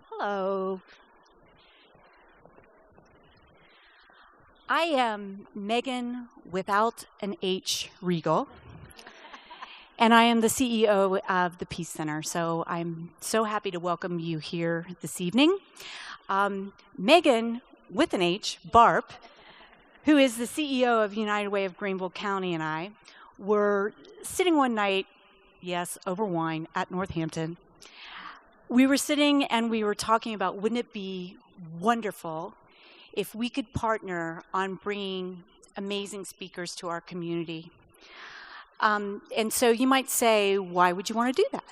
Hello. I am Megan without an H Regal, and I am the CEO of the Peace Center. So I'm so happy to welcome you here this evening. Megan with an H, Barp, who is the CEO of United Way of Greenville County, and I were sitting one night, yes, over wine at Northampton. We were sitting and we were talking about, wouldn't it be wonderful if we could partner on bringing amazing speakers to our community? And so you might say, why would you want to do that?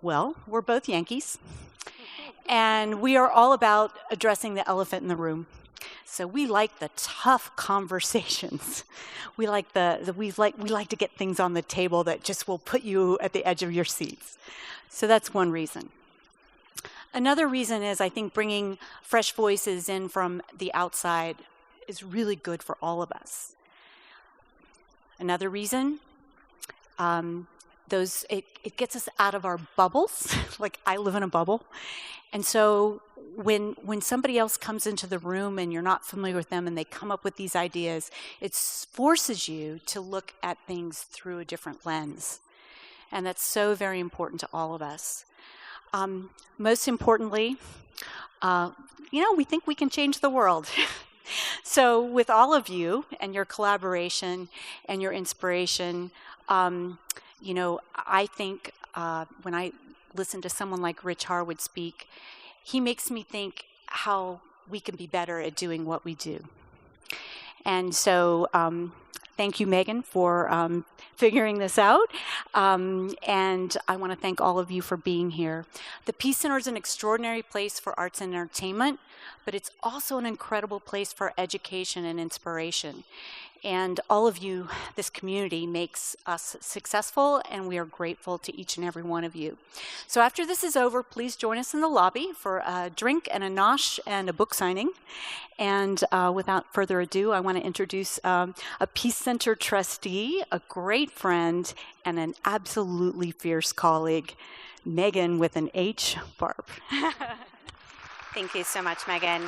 Well, we're both Yankees, and we are all about addressing the elephant in the room. So we like the tough conversations. We like we like to get things on the table that just will put you at the edge of your seats. So that's one reason. Another reason is I think bringing fresh voices in from the outside is really good for all of us. Another reason, it gets us out of our bubbles. Like, I live in a bubble. And so when somebody else comes into the room and you're not familiar with them and they come up with these ideas, it forces you to look at things through a different lens. And that's so very important to all of us. Most importantly, we think we can change the world. So with all of you and your collaboration and your inspiration, I think when I listen to someone like Rich Harwood speak, he makes me think how we can be better at doing what we do. And so thank you, Megan, for figuring this out. And I want to thank all of you for being here. The Peace Center is an extraordinary place for arts and entertainment, but it's also an incredible place for education and inspiration. And all of you, this community, makes us successful, and we are grateful to each and every one of you. So after this is over, please join us in the lobby for a drink and a nosh and a book signing. And without further ado, I want to introduce a Peace Center trustee, a great friend, and an absolutely fierce colleague, Megan with an H, Barb. Thank you so much, Megan.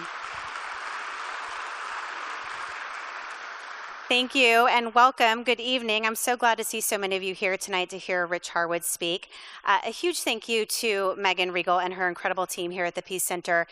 Thank you and welcome. Good evening. I'm so glad to see so many of you here tonight to hear Rich Harwood speak. A huge thank you to Megan Regal and her incredible team here at the Peace Center.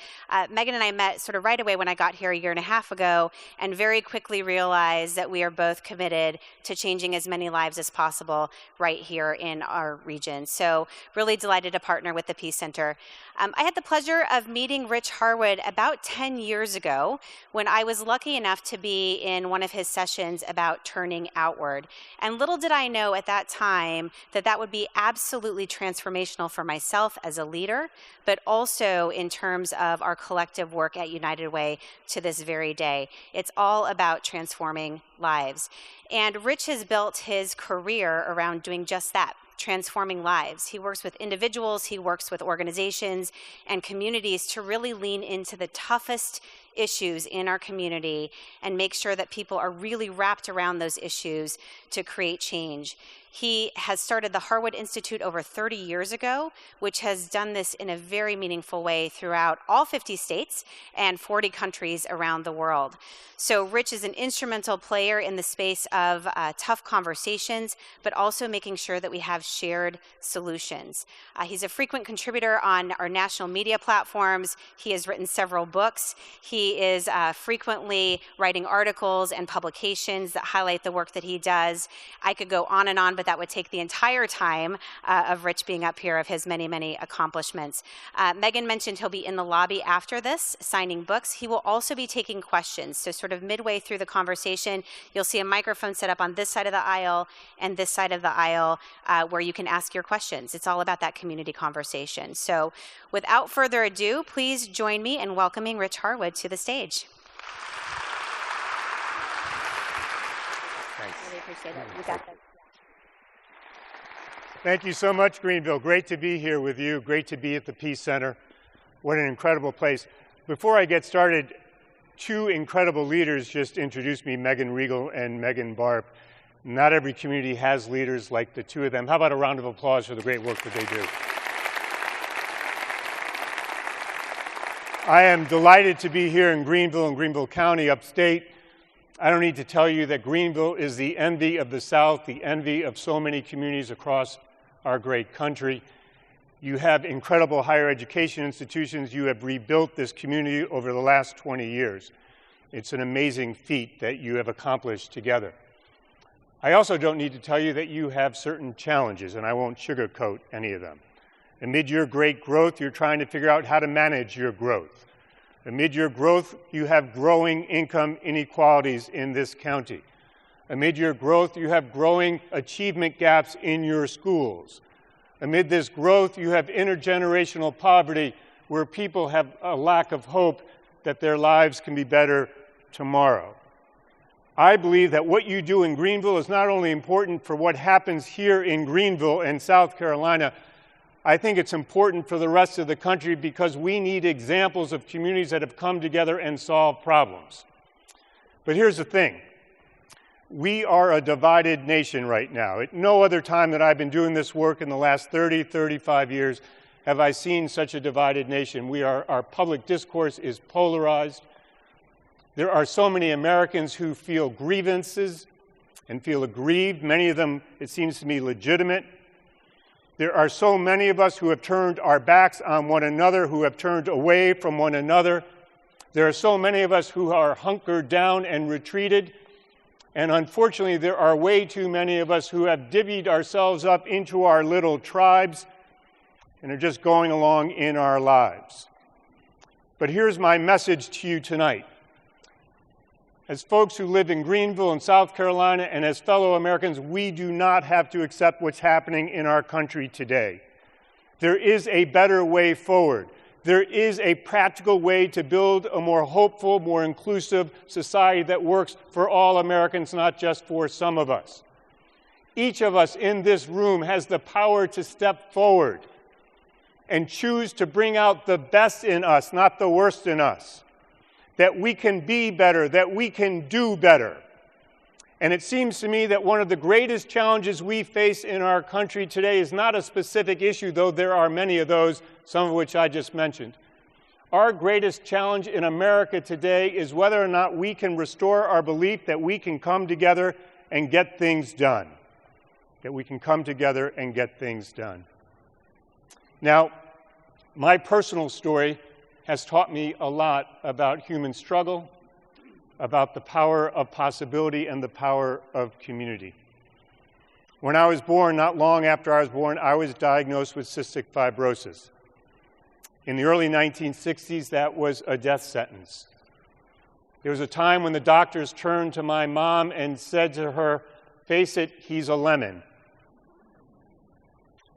Megan and I met sort of right away when I got here a year and a half ago, and very quickly realized that we are both committed to changing as many lives as possible right here in our region. So really delighted to partner with the Peace Center. I had the pleasure of meeting Rich Harwood about 10 years ago when I was lucky enough to be in one of his sessions about turning outward. And little did I know at that time that that would be absolutely transformational for myself as a leader, but also in terms of our collective work at United Way to this very day. It's all about transforming lives. And Rich has built his career around doing just that, transforming lives. He works with individuals, he works with organizations and communities to really lean into the toughest issues in our community and make sure that people are really wrapped around those issues to create change. He has started the Harwood Institute over 30 years ago, which has done this in a very meaningful way throughout all 50 states and 40 countries around the world. So Rich is an instrumental player in the space of tough conversations, but also making sure that we have shared solutions. He's a frequent contributor on our national media platforms. He has written several books. He is frequently writing articles and publications that highlight the work that he does. I could go on and on, but that would take the entire time of Rich being up here, of his many, many accomplishments. Megan mentioned he'll be in the lobby after this, signing books. He will also be taking questions. So sort of midway through the conversation, you'll see a microphone set up on this side of the aisle and this side of the aisle where you can ask your questions. It's all about that community conversation. So without further ado, please join me in welcoming Rich Harwood to the stage. Thanks. Really appreciate it. You got this. Thank you so much, Greenville. Great to be here with you. Great to be at the Peace Center. What an incredible place. Before I get started, two incredible leaders just introduced me, Megan Regal and Megan Barp. Not every community has leaders like the two of them. How about a round of applause for the great work that they do? I am delighted to be here in Greenville County, upstate. I don't need to tell you that Greenville is the envy of the South, the envy of so many communities across our great country. You have incredible higher education institutions. You have rebuilt this community over the last 20 years. It's an amazing feat that you have accomplished together. I also don't need to tell you that you have certain challenges, and I won't sugarcoat any of them. Amid your great growth, you're trying to figure out how to manage your growth. Amid your growth, you have growing income inequalities in this county. Amid your growth, you have growing achievement gaps in your schools. Amid this growth, you have intergenerational poverty where people have a lack of hope that their lives can be better tomorrow. I believe that what you do in Greenville is not only important for what happens here in Greenville and South Carolina, I think it's important for the rest of the country because we need examples of communities that have come together and solved problems. But here's the thing. We are a divided nation right now. At no other time that I've been doing this work in the last 30, 35 years have I seen such a divided nation. Our public discourse is polarized. There are so many Americans who feel grievances and feel aggrieved. Many of them, it seems to me, legitimate. There are so many of us who have turned our backs on one another, who have turned away from one another. There are so many of us who are hunkered down and retreated. And unfortunately, there are way too many of us who have divvied ourselves up into our little tribes and are just going along in our lives. But here's my message to you tonight. As folks who live in Greenville and South Carolina and as fellow Americans, we do not have to accept what's happening in our country today. There is a better way forward. There is a practical way to build a more hopeful, more inclusive society that works for all Americans, not just for some of us. Each of us in this room has the power to step forward and choose to bring out the best in us, not the worst in us. That we can be better, that we can do better. And it seems to me that one of the greatest challenges we face in our country today is not a specific issue, though there are many of those, some of which I just mentioned. Our greatest challenge in America today is whether or not we can restore our belief that we can come together and get things done. That we can come together and get things done. Now, my personal story has taught me a lot about human struggle, about the power of possibility and the power of community. When I was born, not long after I was born, I was diagnosed with cystic fibrosis. In the early 1960s, that was a death sentence. There was a time when the doctors turned to my mom and said to her, "Face it, he's a lemon."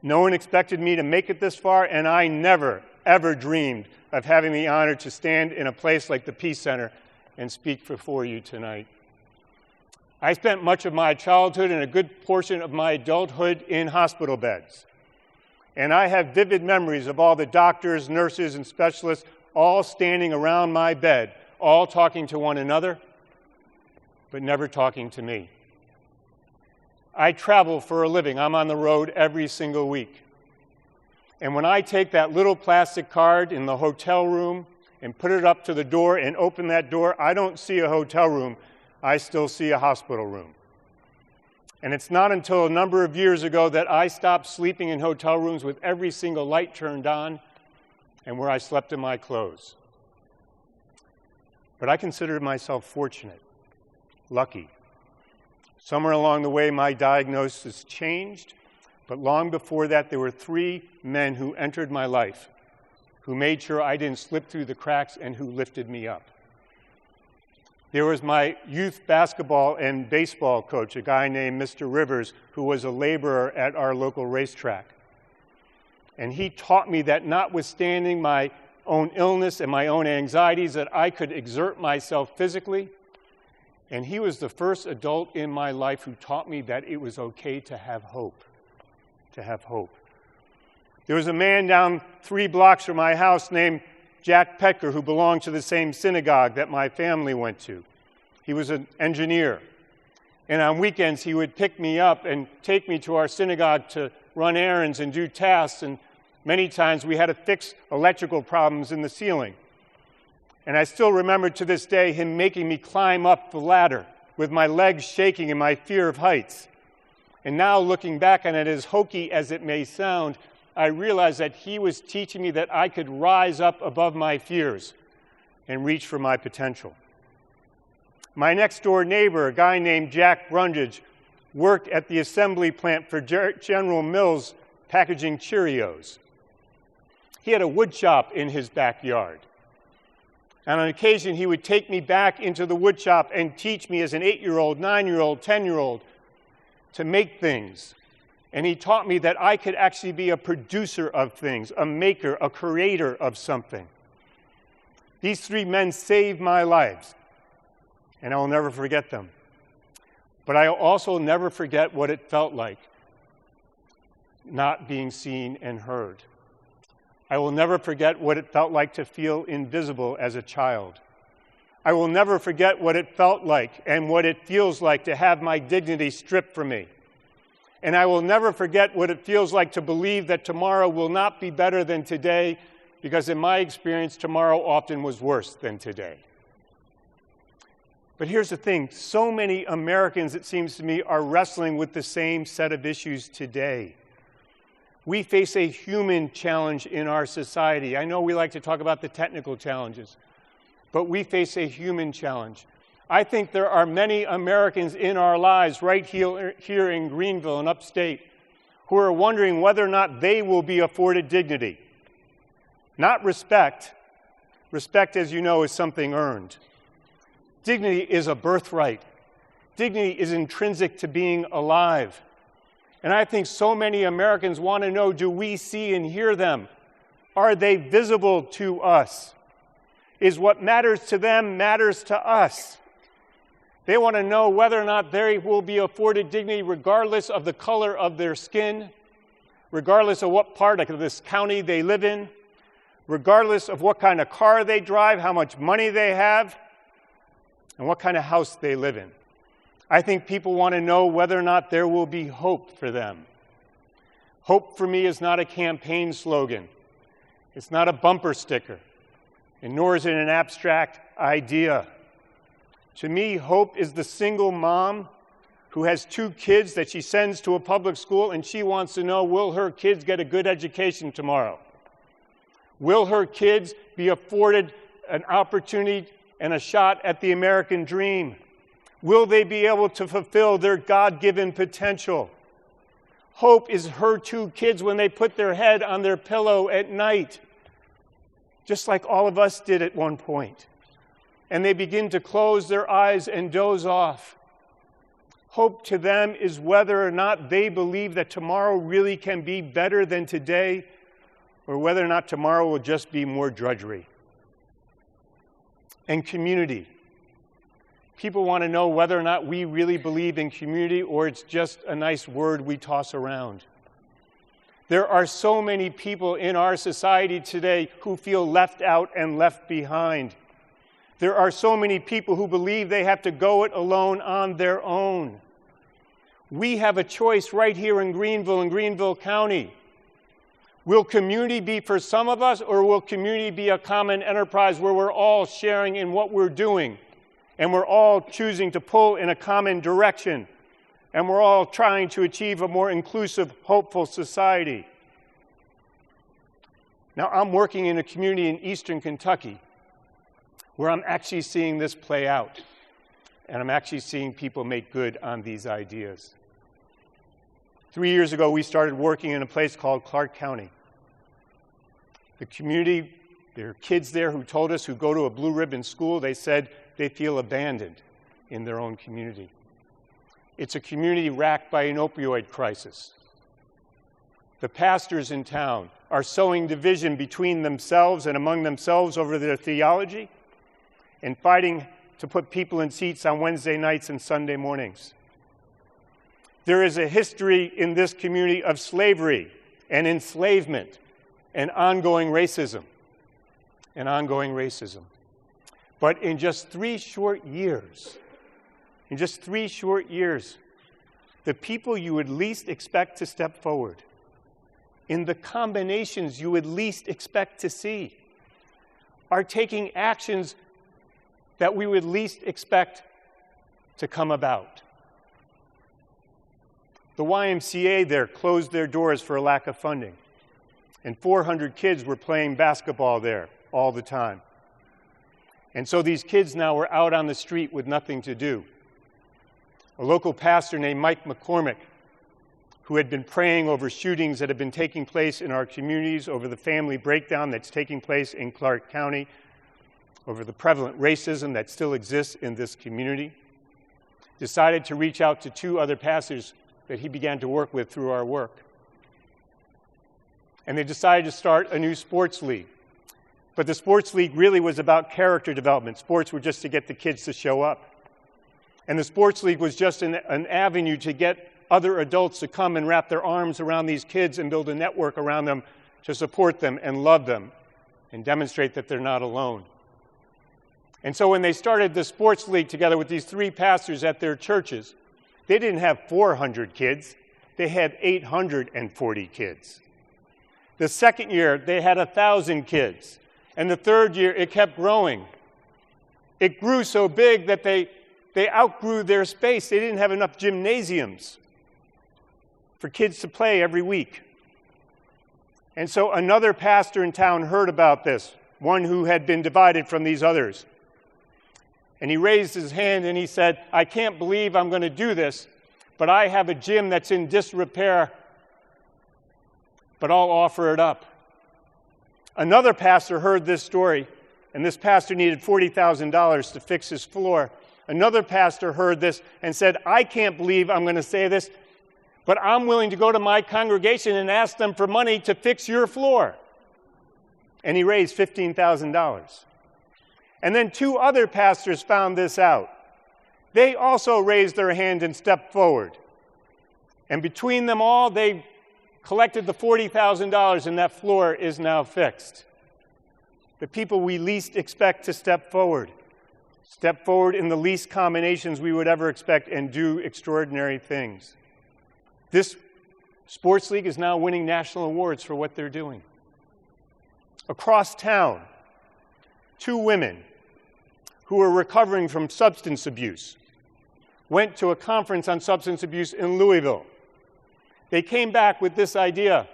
No one expected me to make it this far, and I never, ever dreamed of having the honor to stand in a place like the Peace Center and speak before you tonight. I spent much of my childhood and a good portion of my adulthood in hospital beds. And I have vivid memories of all the doctors, nurses, and specialists all standing around my bed, all talking to one another, but never talking to me. I travel for a living. I'm on the road every single week. And when I take that little plastic card in the hotel room and put it up to the door and open that door, I don't see a hotel room. I still see a hospital room. And it's not until a number of years ago that I stopped sleeping in hotel rooms with every single light turned on and where I slept in my clothes. But I considered myself fortunate, lucky. Somewhere along the way, my diagnosis changed. But long before that, there were 3 men who entered my life, who made sure I didn't slip through the cracks and who lifted me up. There was my youth basketball and baseball coach, a guy named Mr. Rivers, who was a laborer at our local racetrack. And he taught me that notwithstanding my own illness and my own anxieties, that I could exert myself physically. And he was the first adult in my life who taught me that it was okay to have hope. To have hope. There was a man down 3 blocks from my house named Jack Petker who belonged to the same synagogue that my family went to. He was an engineer. And on weekends, he would pick me up and take me to our synagogue to run errands and do tasks. And many times we had to fix electrical problems in the ceiling. And I still remember to this day him making me climb up the ladder with my legs shaking in my fear of heights. And now looking back on it, as hokey as it may sound, I realize that he was teaching me that I could rise up above my fears and reach for my potential. My next door neighbor, a guy named Jack Brundage, worked at the assembly plant for General Mills packaging Cheerios. He had a wood shop in his backyard. And on occasion, he would take me back into the wood shop and teach me as an 8-year-old, 9-year-old, 10-year-old to make things. And he taught me that I could actually be a producer of things, a maker, a creator of something. These 3 men saved my lives, and I will never forget them. But I will also never forget what it felt like not being seen and heard. I will never forget what it felt like to feel invisible as a child. I will never forget what it felt like and what it feels like to have my dignity stripped from me. And I will never forget what it feels like to believe that tomorrow will not be better than today, because in my experience, tomorrow often was worse than today. But here's the thing, so many Americans, it seems to me, are wrestling with the same set of issues today. We face a human challenge in our society. I know we like to talk about the technical challenges, but we face a human challenge. I think there are many Americans in our lives right here in Greenville and upstate who are wondering whether or not they will be afforded dignity. Not respect. Respect, as you know, is something earned. Dignity is a birthright. Dignity is intrinsic to being alive. And I think so many Americans want to know, do we see and hear them? Are they visible to us? Is what matters to them matters to us? They want to know whether or not they will be afforded dignity regardless of the color of their skin, regardless of what part of this county they live in, regardless of what kind of car they drive, how much money they have, and what kind of house they live in. I think people want to know whether or not there will be hope for them. Hope for me is not a campaign slogan. It's not a bumper sticker, and nor is it an abstract idea. To me, hope is the single mom who has 2 kids that she sends to a public school, and she wants to know, will her kids get a good education tomorrow? Will her kids be afforded an opportunity and a shot at the American dream? Will they be able to fulfill their God-given potential? Hope is her 2 kids when they put their head on their pillow at night, just like all of us did at one point, and they begin to close their eyes and doze off. Hope to them is whether or not they believe that tomorrow really can be better than today, or whether or not tomorrow will just be more drudgery. And community. People want to know whether or not we really believe in community, or it's just a nice word we toss around. There are so many people in our society today who feel left out and left behind. There are so many people who believe they have to go it alone on their own. We have a choice right here in Greenville County. Will community be for some of us, or will community be a common enterprise where we're all sharing in what we're doing, and we're all choosing to pull in a common direction, and we're all trying to achieve a more inclusive, hopeful society? Now, I'm working in a community in eastern Kentucky where I'm actually seeing this play out, and I'm actually seeing people make good on these ideas. 3 years ago, we started working in a place called Clark County. The community, there are kids there who told us, who go to a blue ribbon school, they said they feel abandoned in their own community. It's a community racked by an opioid crisis. The pastors in town are sowing division between themselves and among themselves over their theology, and fighting to put people in seats on Wednesday nights and Sunday mornings. There is a history in this community of slavery and enslavement and ongoing racism. But in just 3 short years, the people you would least expect to step forward, in the combinations you would least expect to see, are taking actions that we would least expect to come about. The YMCA there closed their doors for a lack of funding, and 400 kids were playing basketball there all the time. And so these kids now were out on the street with nothing to do. A local pastor named Mike McCormick, who had been praying over shootings that had been taking place in our communities, over the family breakdown that's taking place in Clark County, over the prevalent racism that still exists in this community, decided to reach out to 2 other pastors that he began to work with through our work. And they decided to start a new sports league. But the sports league really was about character development. Sports were just to get the kids to show up. And the sports league was just an avenue to get other adults to come and wrap their arms around these kids and build a network around them to support them and love them and demonstrate that they're not alone. And so when they started the sports league together with these 3 pastors at their churches, they didn't have 400 kids, they had 840 kids. The second year, they had 1,000 kids. And the third year, it kept growing. It grew so big that they outgrew their space. They didn't have enough gymnasiums for kids to play every week. And so another pastor in town heard about this, one who had been divided from these others. And he raised his hand and he said, I can't believe I'm going to do this, but I have a gym that's in disrepair, but I'll offer it up. Another pastor heard this story, and this pastor needed $40,000 to fix his floor. Another pastor heard this and said, I can't believe I'm going to say this, but I'm willing to go to my congregation and ask them for money to fix your floor. And he raised $15,000. And then 2 other pastors found this out. They also raised their hand and stepped forward. And between them all, they collected the $40,000, and that floor is now fixed. The people we least expect to step forward in the least combinations we would ever expect, and do extraordinary things. This sports league is now winning national awards for what they're doing. Across town, 2 women who were recovering from substance abuse went to a conference on substance abuse in Louisville. They came back with this idea.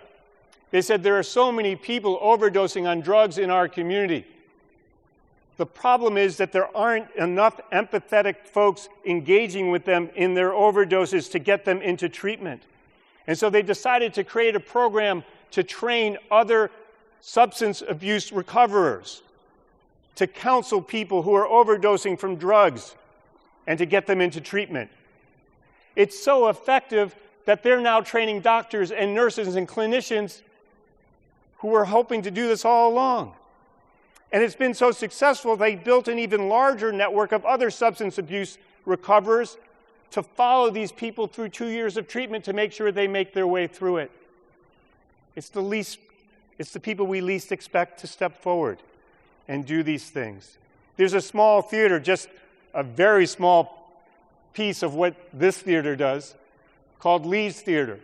They said, there are so many people overdosing on drugs in our community. The problem is that there aren't enough empathetic folks engaging with them in their overdoses to get them into treatment. And so they decided to create a program to train other substance abuse recoverers, to counsel people who are overdosing from drugs and to get them into treatment. It's so effective that they're now training doctors and nurses and clinicians who were hoping to do this all along. And it's been so successful, they built an even larger network of other substance abuse recoverers to follow these people through 2 years of treatment to make sure they make their way through it. It's the people we least expect to step forward and do these things. There's a small theater, just a very small piece of what this theater does, called Lee's Theater.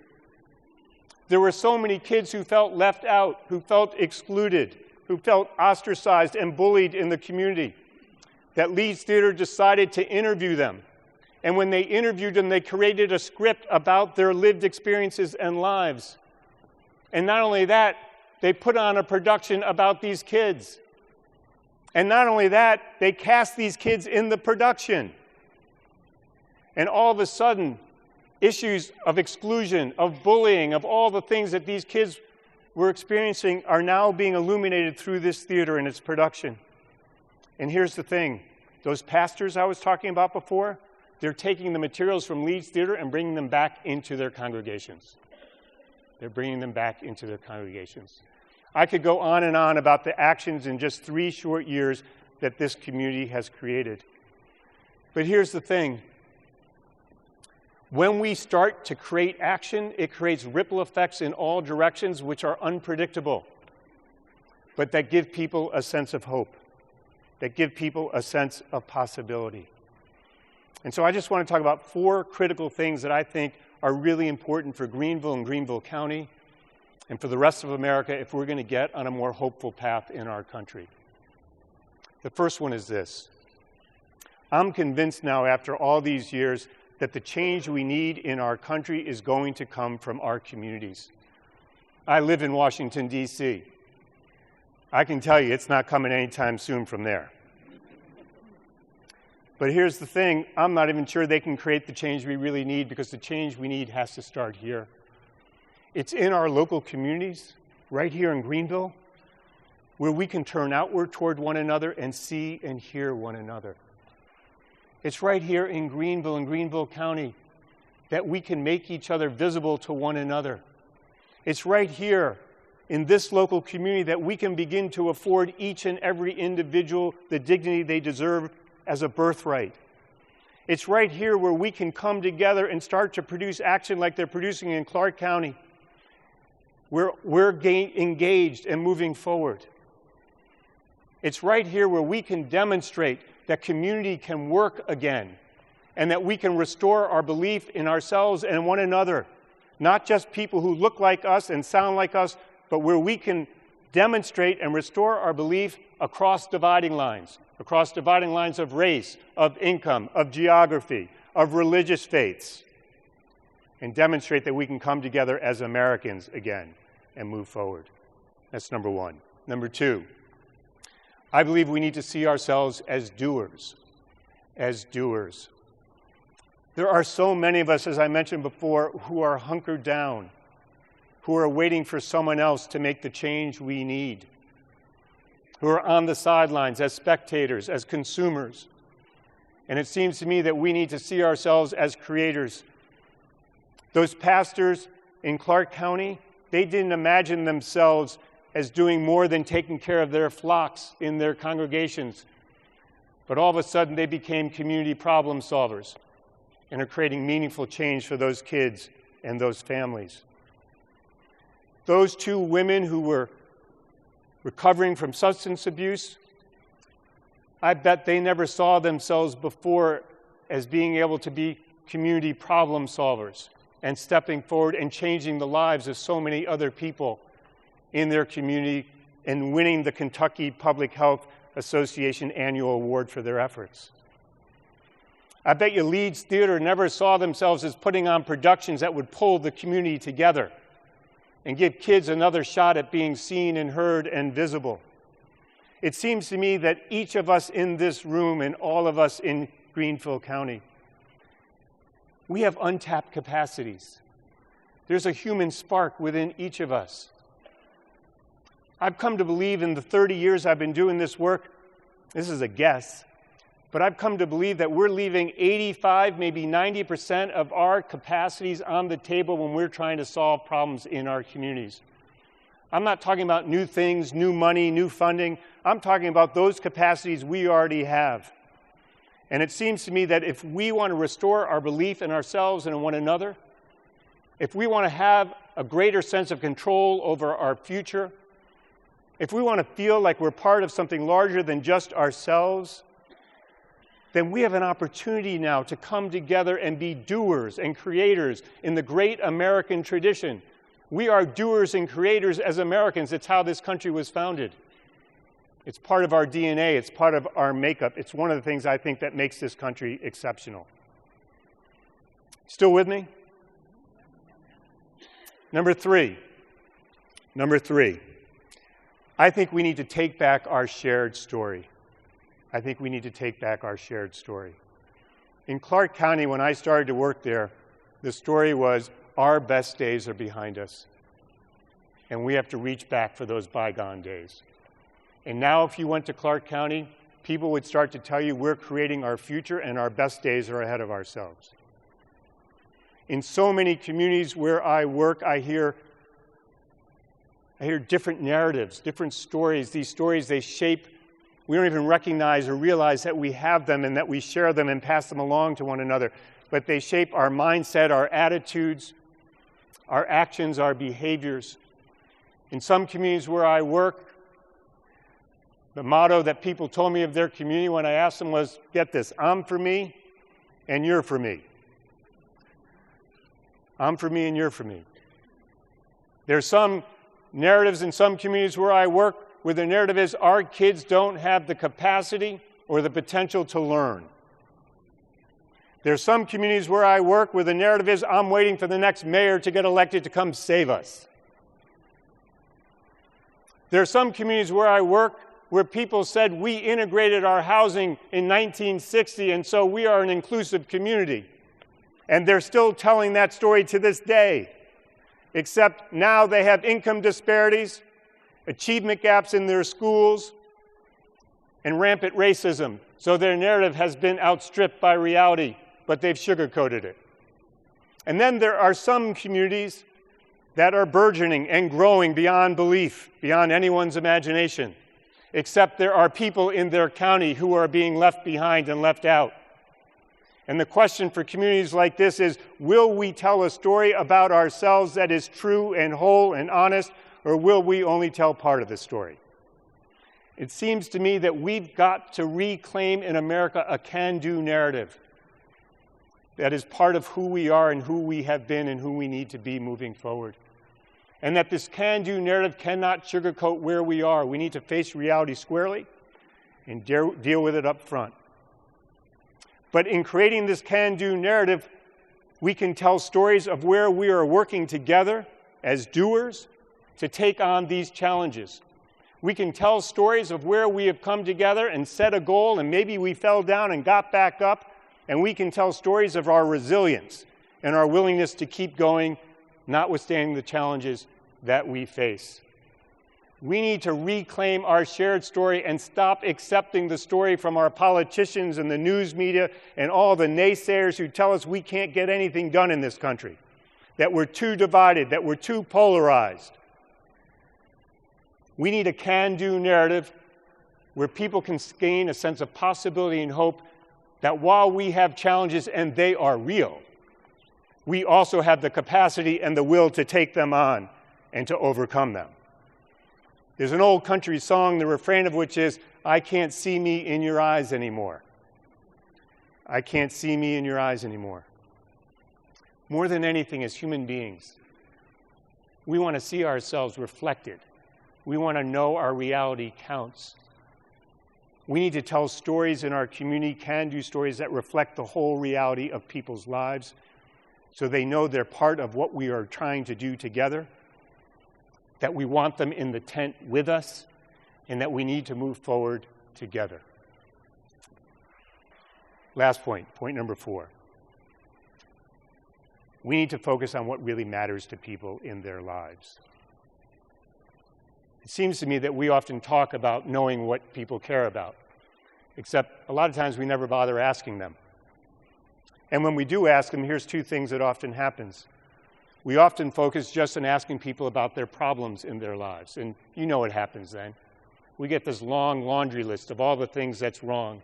There were so many kids who felt left out, who felt excluded, who felt ostracized and bullied in the community, that Lee's Theater decided to interview them. And when they interviewed them, they created a script about their lived experiences and lives. And not only that, they put on a production about these kids. And not only that, they cast these kids in the production. And all of a sudden, issues of exclusion, of bullying, of all the things that these kids were experiencing are now being illuminated through this theater and its production. And here's the thing. Those pastors I was talking about before, they're taking the materials from Leeds Theater and bringing them back into their congregations. They're bringing them back into their congregations. I could go on and on about the actions in just 3 short years that this community has created. But here's the thing. When we start to create action, it creates ripple effects in all directions which are unpredictable, but that give people a sense of hope, that give people a sense of possibility. And so I just want to talk about 4 critical things that I think are really important for Greenville and Greenville County and for the rest of America if we're going to get on a more hopeful path in our country. The first one is this. I'm convinced now, after all these years, that the change we need in our country is going to come from our communities. I live in Washington, D.C. I can tell you it's not coming anytime soon from there. But here's the thing, I'm not even sure they can create the change we really need, because the change we need has to start here. It's in our local communities, right here in Greenville, where we can turn outward toward one another and see and hear one another. It's right here in Greenville County, that we can make each other visible to one another. It's right here in this local community that we can begin to afford each and every individual the dignity they deserve as a birthright. It's right here where we can come together and start to produce action like they're producing in Clark County, where we're engaged and moving forward. It's right here where we can demonstrate that community can work again, and that we can restore our belief in ourselves and one another, not just people who look like us and sound like us, but where we can demonstrate and restore our belief across dividing lines of race, of income, of geography, of religious faiths, and demonstrate that we can come together as Americans again and move forward. That's number one. Number two, I believe we need to see ourselves as doers, as doers. There are so many of us, as I mentioned before, who are hunkered down, who are waiting for someone else to make the change we need, who are on the sidelines as spectators, as consumers. And it seems to me that we need to see ourselves as creators. Those pastors in Clark County, they didn't imagine themselves as doing more than taking care of their flocks in their congregations. But all of a sudden, they became community problem solvers and are creating meaningful change for those kids and those families. Those two women who were recovering from substance abuse, I bet they never saw themselves before as being able to be community problem solvers and stepping forward and changing the lives of so many other people in their community and winning the Kentucky Public Health Association annual award for their efforts. I bet you Leeds Theater never saw themselves as putting on productions that would pull the community together and give kids another shot at being seen and heard and visible. It seems to me that each of us in this room and all of us in Greenville County, we have untapped capacities. There's a human spark within each of us. I've come to believe in the 30 years I've been doing this work, this is a guess, but I've come to believe that we're leaving 85, maybe 90% of our capacities on the table when we're trying to solve problems in our communities. I'm not talking about new things, new money, new funding. I'm talking about those capacities we already have. And it seems to me that if we want to restore our belief in ourselves and in one another, if we want to have a greater sense of control over our future, if we want to feel like we're part of something larger than just ourselves, then we have an opportunity now to come together and be doers and creators in the great American tradition. We are doers and creators as Americans. It's how this country was founded. It's part of our DNA. It's part of our makeup. It's one of the things I think that makes this country exceptional. Still with me? Number three. I think we need to take back our shared story. In Clark County, when I started to work there, the story was, our best days are behind us, and we have to reach back for those bygone days. And now if you went to Clark County, people would start to tell you we're creating our future and our best days are ahead of ourselves. In so many communities where I work, I hear different narratives, different stories. These stories, they shape, we don't even recognize or realize that we have them and that we share them and pass them along to one another. But they shape our mindset, our attitudes, our actions, our behaviors. In some communities where I work, the motto that people told me of their community when I asked them was, get this, I'm for me and you're for me. I'm for me and you're for me. There's some narratives in some communities where I work where the narrative is our kids don't have the capacity or the potential to learn. There's some communities where I work where the narrative is I'm waiting for the next mayor to get elected to come save us. There are some communities where I work where people said we integrated our housing in 1960 and so we are an inclusive community. And they're still telling that story to this day, except now they have income disparities, achievement gaps in their schools, and rampant racism. So their narrative has been outstripped by reality, but they've sugarcoated it. And then there are some communities that are burgeoning and growing beyond belief, beyond anyone's imagination, except there are people in their county who are being left behind and left out. And the question for communities like this is, will we tell a story about ourselves that is true and whole and honest, or will we only tell part of the story? It seems to me that we've got to reclaim in America a can-do narrative that is part of who we are and who we have been and who we need to be moving forward. And that this can-do narrative cannot sugarcoat where we are. We need to face reality squarely and deal with it up front. But in creating this can-do narrative, we can tell stories of where we are working together as doers to take on these challenges. We can tell stories of where we have come together and set a goal, and maybe we fell down and got back up, and we can tell stories of our resilience and our willingness to keep going, notwithstanding the challenges that we face. We need to reclaim our shared story and stop accepting the story from our politicians and the news media and all the naysayers who tell us we can't get anything done in this country, that we're too divided, that we're too polarized. We need a can-do narrative where people can gain a sense of possibility and hope that while we have challenges, and they are real, we also have the capacity and the will to take them on and to overcome them. There's an old country song, the refrain of which is, I can't see me in your eyes anymore. I can't see me in your eyes anymore. More than anything, as human beings, we want to see ourselves reflected. We want to know our reality counts. We need to tell stories in our community, can-do stories that reflect the whole reality of people's lives so they know they're part of what we are trying to do together, that we want them in the tent with us, and that we need to move forward together. Last point, point number 4. We need to focus on what really matters to people in their lives. It seems to me that we often talk about knowing what people care about, except a lot of times we never bother asking them. And when we do ask them, here's 2 things that often happens. We often focus just on asking people about their problems in their lives. And you know what happens then. We get this long laundry list of all the things that's wrong.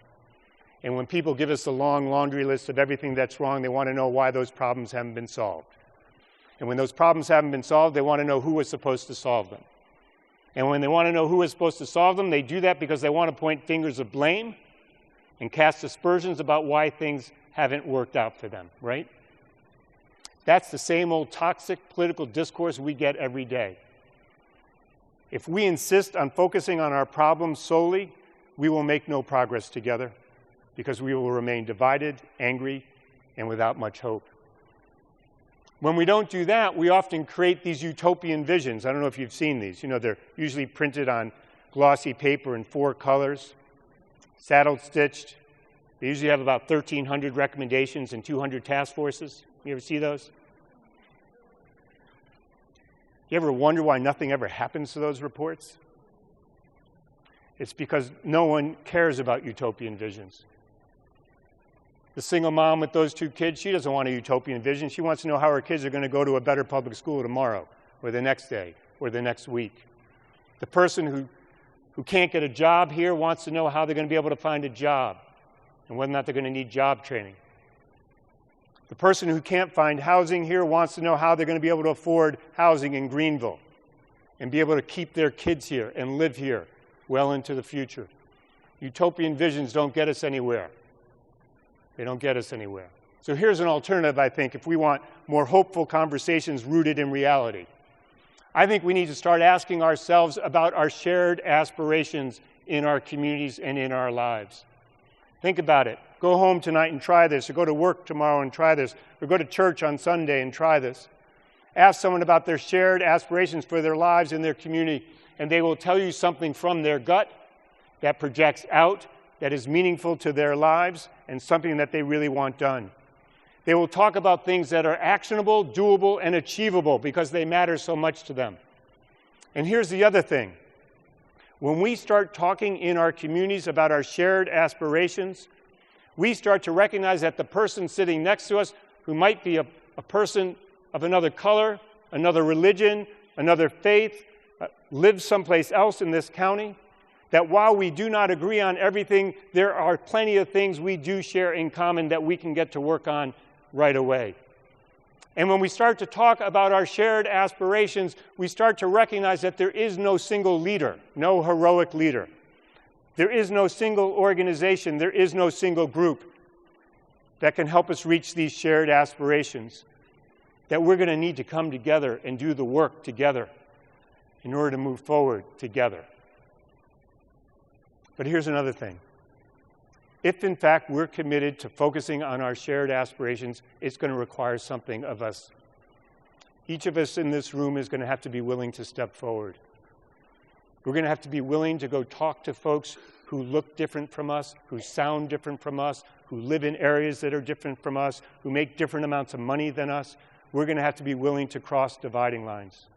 And when people give us a long laundry list of everything that's wrong, they want to know why those problems haven't been solved. And when those problems haven't been solved, they want to know who was supposed to solve them. And when they want to know who was supposed to solve them, they do that because they want to point fingers of blame and cast aspersions about why things haven't worked out for them, right? That's the same old toxic political discourse we get every day. If we insist on focusing on our problems solely, we will make no progress together because we will remain divided, angry, and without much hope. When we don't do that, we often create these utopian visions. I don't know if you've seen these. You know, they're usually printed on glossy paper in 4 colors, saddle-stitched. They usually have about 1,300 recommendations and 200 task forces. You ever see those? You ever wonder why nothing ever happens to those reports? It's because no one cares about utopian visions. The single mom with those 2 kids, she doesn't want a utopian vision. She wants to know how her kids are going to go to a better public school tomorrow, or the next day, or the next week. The person who can't get a job here wants to know how they're going to be able to find a job, and whether or not they're going to need job training. The person who can't find housing here wants to know how they're going to be able to afford housing in Greenville and be able to keep their kids here and live here well into the future. Utopian visions don't get us anywhere. They don't get us anywhere. So here's an alternative, I think, if we want more hopeful conversations rooted in reality. I think we need to start asking ourselves about our shared aspirations in our communities and in our lives. Think about it. Go home tonight and try this, or go to work tomorrow and try this, or go to church on Sunday and try this. Ask someone about their shared aspirations for their lives and their community, and they will tell you something from their gut that projects out, that is meaningful to their lives, and something that they really want done. They will talk about things that are actionable, doable, and achievable because they matter so much to them. And here's the other thing. When we start talking in our communities about our shared aspirations, we start to recognize that the person sitting next to us, who might be a person of another color, another religion, another faith, lives someplace else in this county, that while we do not agree on everything, there are plenty of things we do share in common that we can get to work on right away. And when we start to talk about our shared aspirations, we start to recognize that there is no single leader, no heroic leader. There is no single organization, there is no single group that can help us reach these shared aspirations, that we're going to need to come together and do the work together in order to move forward together. But here's another thing. If, in fact, we're committed to focusing on our shared aspirations, it's going to require something of us. Each of us in this room is going to have to be willing to step forward. We're going to have to be willing to go talk to folks who look different from us, who sound different from us, who live in areas that are different from us, who make different amounts of money than us. We're going to have to be willing to cross dividing lines.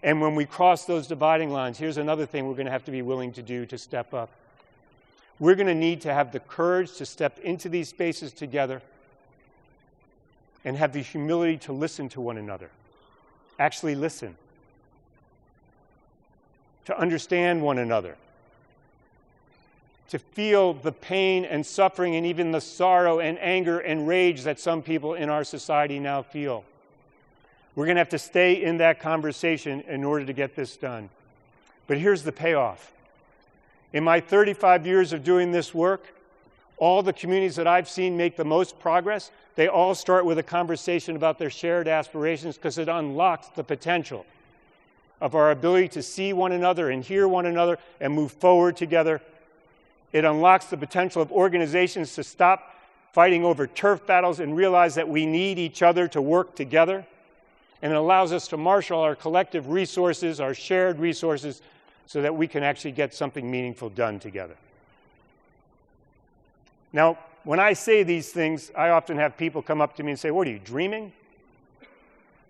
And when we cross those dividing lines, here's another thing we're going to have to be willing to do to step up. We're going to need to have the courage to step into these spaces together and have the humility to listen to one another. Actually listen. To understand one another. To feel the pain and suffering and even the sorrow and anger and rage that some people in our society now feel. We're going to have to stay in that conversation in order to get this done. But here's the payoff. In my 35 years of doing this work, all the communities that I've seen make the most progress, they all start with a conversation about their shared aspirations because it unlocks the potential of our ability to see one another and hear one another and move forward together. It unlocks the potential of organizations to stop fighting over turf battles and realize that we need each other to work together. And it allows us to marshal our collective resources, our shared resources, so that we can actually get something meaningful done together. Now, when I say these things, I often have people come up to me and say, "What are you, dreaming?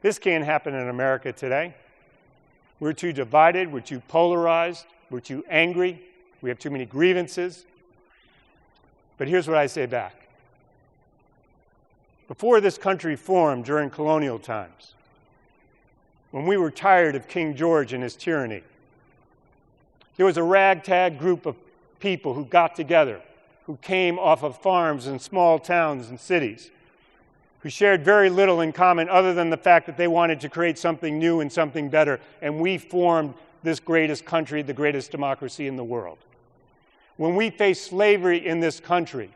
This can't happen in America today. We're too divided, we're too polarized, we're too angry, we have too many grievances." But here's what I say back. Before this country formed during colonial times, when we were tired of King George and his tyranny, there was a ragtag group of people who got together, who came off of farms in small towns and cities, who shared very little in common other than the fact that they wanted to create something new and something better, and we formed this greatest country, the greatest democracy in the world. When we faced slavery in this country,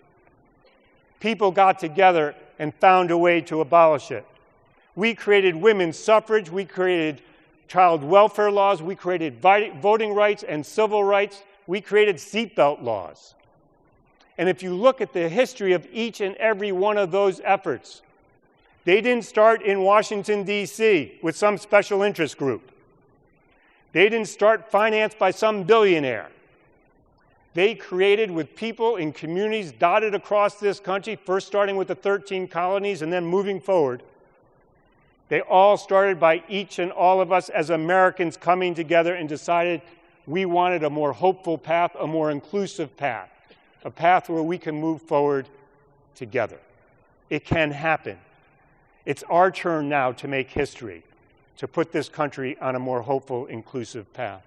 people got together and found a way to abolish it. We created women's suffrage, we created child welfare laws, we created voting rights and civil rights, we created seatbelt laws. And if you look at the history of each and every one of those efforts, they didn't start in Washington, D.C. with some special interest group. They didn't start financed by some billionaire. They created with people in communities dotted across this country, first starting with the 13 colonies and then moving forward. They all started by each and all of us as Americans coming together and decided we wanted a more hopeful path, a more inclusive path, a path where we can move forward together. It can happen. It's our turn now to make history, to put this country on a more hopeful, inclusive path.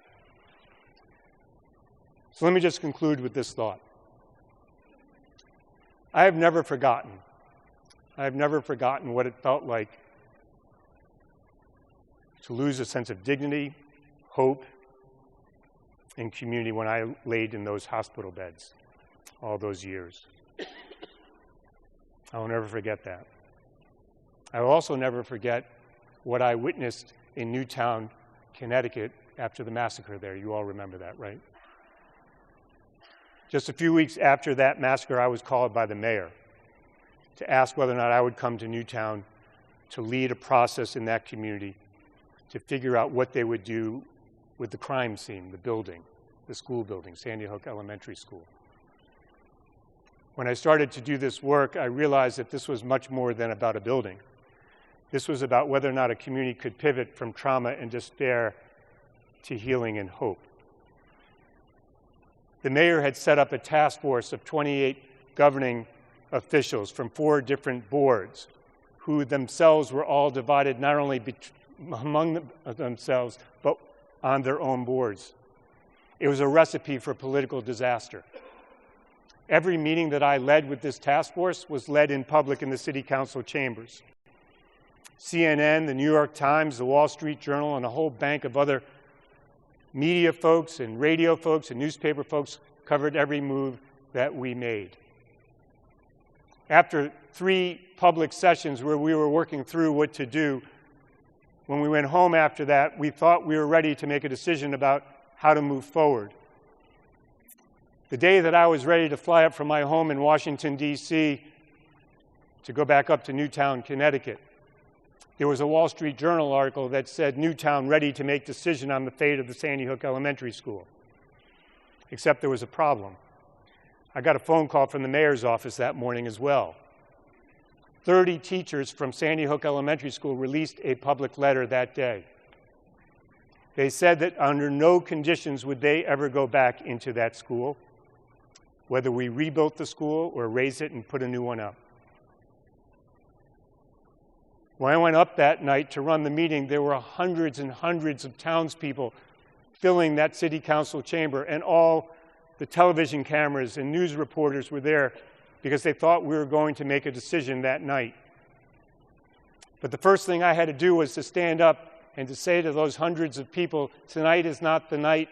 So let me just conclude with this thought. I have never forgotten what it felt like to lose a sense of dignity, hope, and community when I laid in those hospital beds all those years. I will never forget that. I will also never forget what I witnessed in Newtown Connecticut after the massacre there. You all remember that, right? Just a few weeks after that massacre, I was called by the mayor to ask whether or not I would come to Newtown to lead a process in that community to figure out what they would do with the crime scene, the building, the school building, Sandy Hook Elementary School. When I started to do this work, I realized that this was much more than about a building. This was about whether or not a community could pivot from trauma and despair to healing and hope. The mayor had set up a task force of 28 governing officials from 4 different boards who themselves were all divided not only among themselves, but on their own boards. It was a recipe for political disaster. Every meeting that I led with this task force was led in public in the city council chambers. CNN, the New York Times, the Wall Street Journal, and a whole bank of other media folks and radio folks and newspaper folks covered every move that we made. After 3 public sessions where we were working through what to do, when we went home after that, we thought we were ready to make a decision about how to move forward. The day that I was ready to fly up from my home in Washington, D.C. to go back up to Newtown, Connecticut, there was a Wall Street Journal article that said Newtown ready to make decision on the fate of the Sandy Hook Elementary School. Except there was a problem. I got a phone call from the mayor's office that morning as well. 30 teachers from Sandy Hook Elementary School released a public letter that day. They said that under no conditions would they ever go back into that school, whether we rebuilt the school or raised it and put a new one up. When I went up that night to run the meeting, there were hundreds and hundreds of townspeople filling that city council chamber, and all the television cameras and news reporters were there because they thought we were going to make a decision that night. But the first thing I had to do was to stand up and to say to those hundreds of people, tonight is not the night,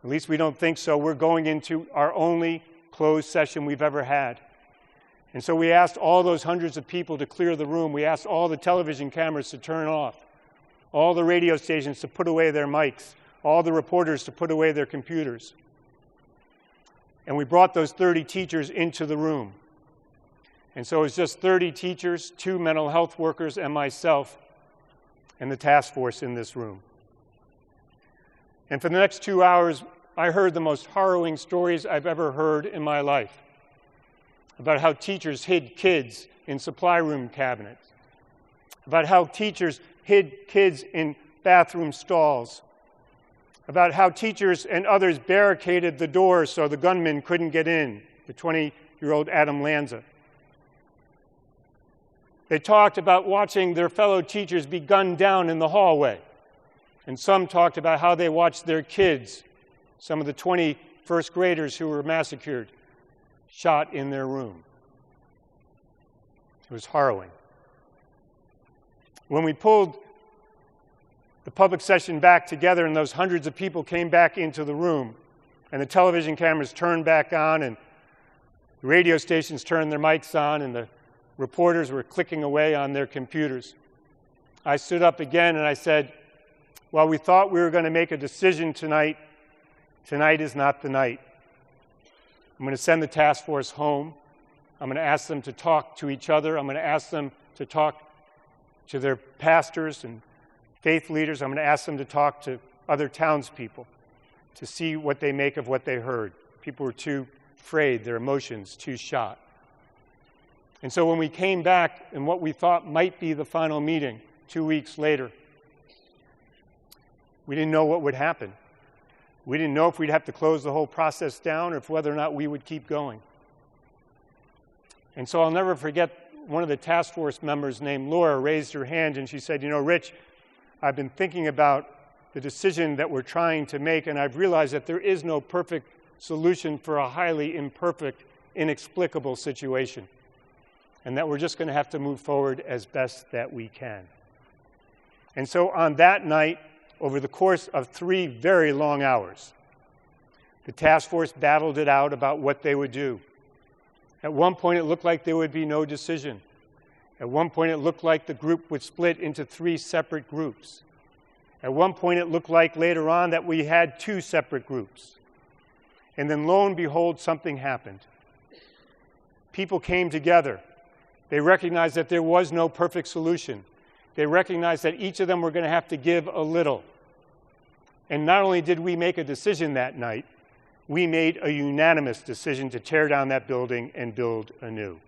at least we don't think so, we're going into our only closed session we've ever had. And so we asked all those hundreds of people to clear the room. We asked all the television cameras to turn off, all the radio stations to put away their mics, all the reporters to put away their computers. And we brought those 30 teachers into the room. And so it was just 30 teachers, 2 mental health workers, and myself, and the task force in this room. And for the next 2 hours, I heard the most harrowing stories I've ever heard in my life about how teachers hid kids in supply room cabinets, about how teachers hid kids in bathroom stalls, about how teachers and others barricaded the doors so the gunman couldn't get in, the 20-year-old Adam Lanza. They talked about watching their fellow teachers be gunned down in the hallway. And some talked about how they watched their kids, some of the 20 first graders who were massacred, shot in their room. It was harrowing. When we pulled the public session back together and those hundreds of people came back into the room and the television cameras turned back on and the radio stations turned their mics on and the reporters were clicking away on their computers, I stood up again and I said, while we thought we were going to make a decision tonight, tonight is not the night. I'm going to send the task force home. I'm going to ask them to talk to each other. I'm going to ask them to talk to their pastors and faith leaders. I'm going to ask them to talk to other townspeople to see what they make of what they heard. People were too afraid, their emotions too shot. And so when we came back in what we thought might be the final meeting 2 weeks later, we didn't know what would happen. We didn't know if we'd have to close the whole process down or if whether or not we would keep going. And so I'll never forget one of the task force members named Laura raised her hand and she said, you know, Rich, I've been thinking about the decision that we're trying to make and I've realized that there is no perfect solution for a highly imperfect, inexplicable situation and that we're just going to have to move forward as best that we can. And so on that night, over the course of 3 very long hours, the task force battled it out about what they would do. At one point, it looked like there would be no decision. At one point, it looked like the group would split into 3 separate groups. At one point, it looked like later on that we had two separate groups. And then lo and behold, something happened. People came together. They recognized that there was no perfect solution. They recognized that each of them were going to have to give a little. And not only did we make a decision that night, we made a unanimous decision to tear down that building and build anew.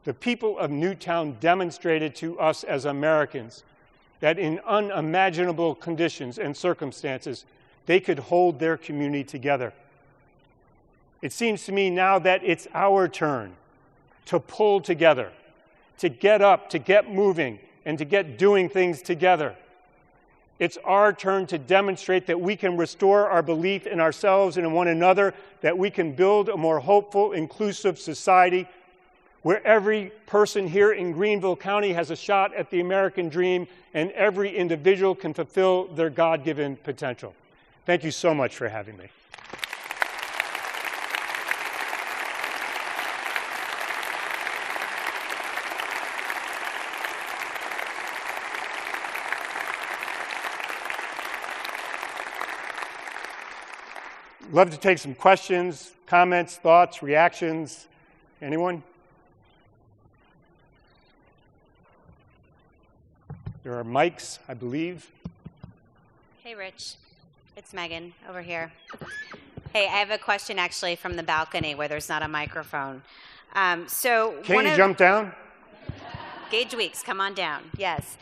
The people of Newtown demonstrated to us as Americans that in unimaginable conditions and circumstances, they could hold their community together. It seems to me now that it's our turn to pull together, to get up, to get moving, and to get doing things together. It's our turn to demonstrate that we can restore our belief in ourselves and in one another, that we can build a more hopeful, inclusive society where every person here in Greenville County has a shot at the American dream and every individual can fulfill their God-given potential. Thank you so much for having me. Love to take some questions, comments, thoughts, reactions. Anyone? There are mics, I believe. Hey, Rich. It's Megan over here. Hey, I have a question actually from the balcony where there's not a microphone. Can you jump down? Gage Weeks, come on down. Yes.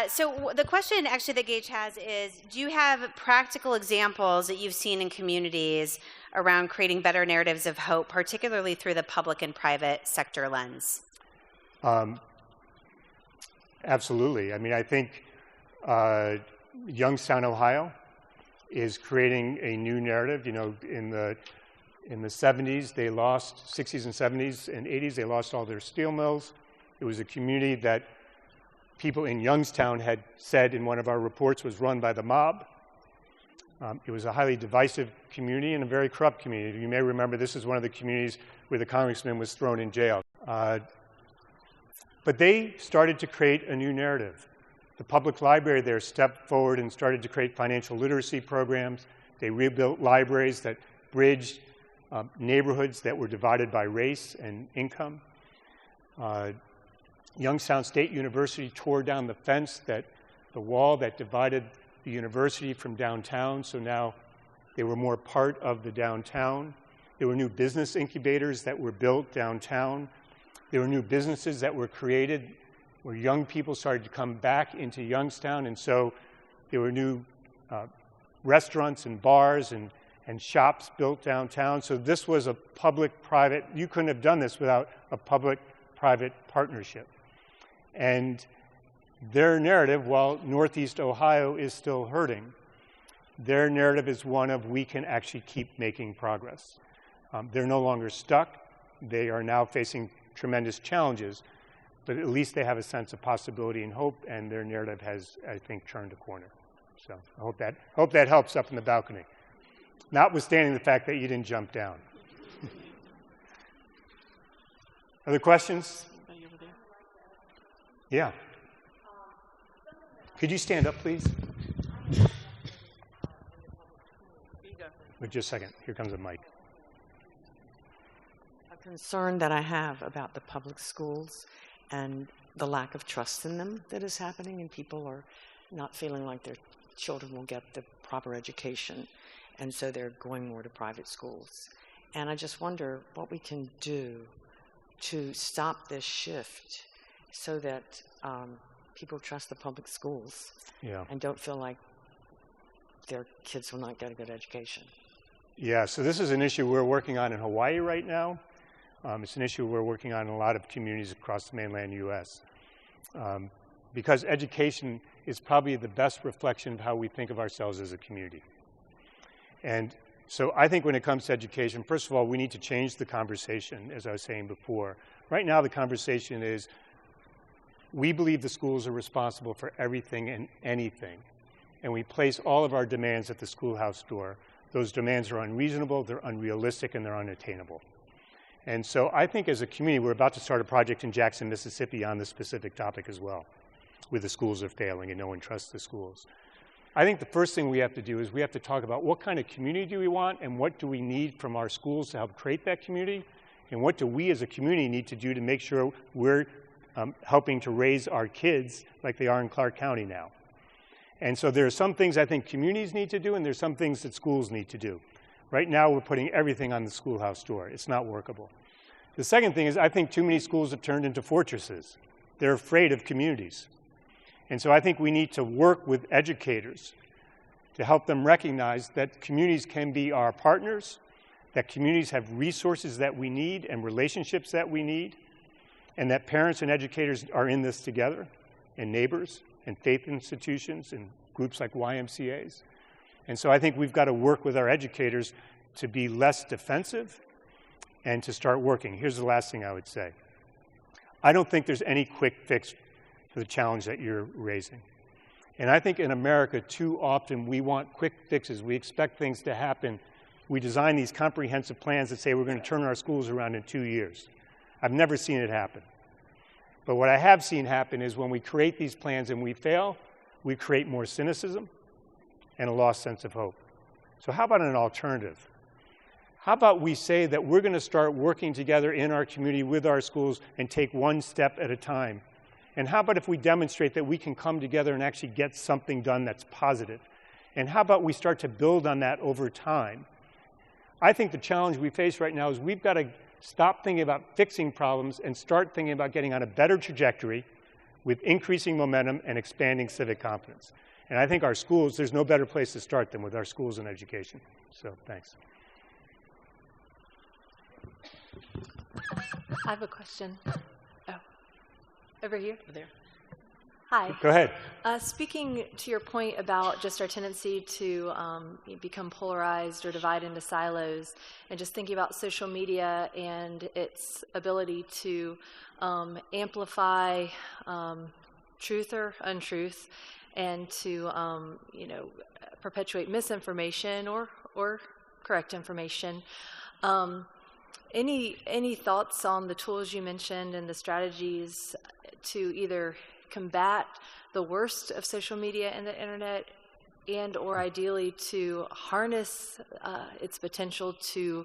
So the question actually that Gage has is, do you have practical examples that you've seen in communities around creating better narratives of hope, particularly through the public and private sector lens? Absolutely. I mean, I think Youngstown, Ohio, is creating a new narrative. You know, in the 70s, they lost, 60s and 70s and 80s, they lost all their steel mills. It was a community that people in Youngstown had said in one of our reports was run by the mob. It was a highly divisive community and a very corrupt community. You may remember this is one of the communities where the congressman was thrown in jail. But they started to create a new narrative. The public library there stepped forward and started to create financial literacy programs. They rebuilt libraries that bridged neighborhoods that were divided by race and income. Youngstown State University tore down the wall that divided the university from downtown, so now they were more part of the downtown. There were new business incubators that were built downtown. There were new businesses that were created where young people started to come back into Youngstown, and so there were new restaurants and bars and shops built downtown. So this was a public-private, you couldn't have done this without a public-private partnership. And their narrative, while Northeast Ohio is still hurting, their narrative is one of we can actually keep making progress. They're no longer stuck. They are now facing tremendous challenges, but at least they have a sense of possibility and hope, and their narrative has, I think, turned a corner. So I hope that helps up in the balcony, notwithstanding the fact that you didn't jump down. Other questions? Yeah. Could you stand up, please? Wait just a second. Here comes a mic. A concern that I have about the public schools and the lack of trust in them that is happening, and people are not feeling like their children will get the proper education, and so they're going more to private schools. And I just wonder what we can do to stop this shift so that people trust the public schools and don't feel like their kids will not get a good education. Yeah, so this is an issue we're working on in Hawaii right now. It's an issue we're working on in a lot of communities across the mainland U.S. Because education is probably the best reflection of how we think of ourselves as a community. And so I think when it comes to education, first of all, we need to change the conversation, as I was saying before. Right now, the conversation is, we believe the schools are responsible for everything and anything, and we place all of our demands at the schoolhouse door. Those demands are unreasonable, they're unrealistic, and they're unattainable. And so I think as a community, we're about to start a project in Jackson, Mississippi on this specific topic as well. where the schools are failing and no one trusts the schools. I think the first thing we have to do is we have to talk about what kind of community do we want and what do we need from our schools to help create that community, and what do we as a community need to do to make sure we're helping to raise our kids like they are in Clark County now. And so there are some things I think communities need to do, and there's some things that schools need to do. Right now we're putting everything on the schoolhouse door. It's not workable. The second thing is I think too many schools have turned into fortresses. They're afraid of communities. And so I think we need to work with educators to help them recognize that communities can be our partners, that communities have resources that we need and relationships that we need, and that parents and educators are in this together, and neighbors, and faith institutions, and groups like YMCAs. And so I think we've got to work with our educators to be less defensive and to start working. Here's the last thing I would say. I don't think there's any quick fix for the challenge that you're raising. And I think in America, too often, we want quick fixes. We expect things to happen. We design these comprehensive plans that say we're going to turn our schools around in 2 years. I've never seen it happen. But what I have seen happen is when we create these plans and we fail, we create more cynicism and a lost sense of hope. So how about an alternative? How about we say that we're going to start working together in our community with our schools and take one step at a time? And how about if we demonstrate that we can come together and actually get something done that's positive? And how about we start to build on that over time? I think the challenge we face right now is we've got to stop thinking about fixing problems and start thinking about getting on a better trajectory with increasing momentum and expanding civic confidence. And I think our schools, there's no better place to start than with our schools and education. So thanks. I have a question. Oh, over here? Over there. Hi. Go ahead. Speaking to your point about just our tendency to become polarized or divide into silos, and just thinking about social media and its ability to amplify truth or untruth, and to perpetuate misinformation or correct information. Any thoughts on the tools you mentioned and the strategies to either combat the worst of social media and the internet, and or ideally to harness its potential to